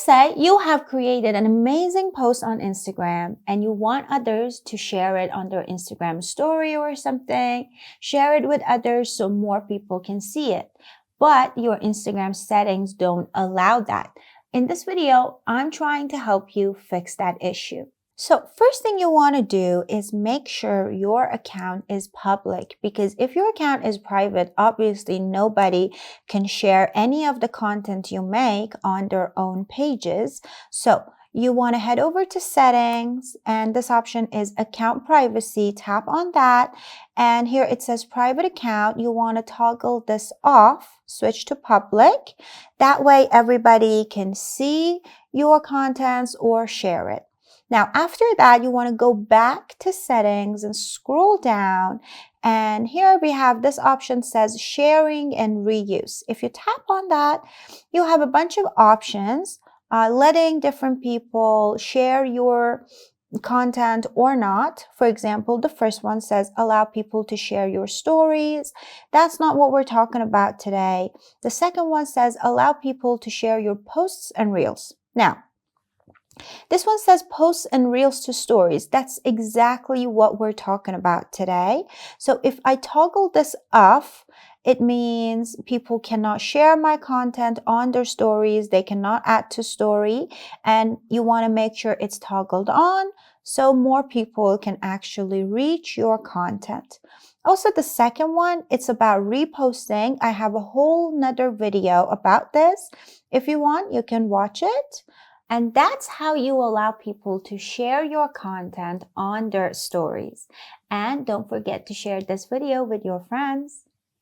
let's say you have created an amazing post on Instagram and you want others to share it on their Instagram story or something. Share it with others so more people can see it. But your Instagram settings don't allow that. In this video, I'm trying to help you fix that issue. So first thing you want to do is make sure your account is public, because if your account is private, obviously nobody can share any of the content you make on their own pages. So you want to head over to settings, and this option is account privacy. Tap on that, and here it says private account. You want to toggle this off, switch to public. That way everybody can see your contents or share it. Now, after that, you want to go back to settings and scroll down. And here we have this option says sharing and reuse. If you tap on that, you have a bunch of options, letting different people share your content or not. For example, the first one says allow people to share your stories. That's not what we're talking about today. The second one says allow people to share your posts and reels. Now, this one says posts and reels to stories. That's exactly what we're talking about today. So if I toggle this off, it means people cannot share my content on their stories. They cannot add to story. And you want to make sure it's toggled on so more people can actually reach your content. Also, the second one, it's about reposting. I have a whole nother video about this. If you want, you can watch it. And that's how you allow people to share your content on their stories. And don't forget to share this video with your friends.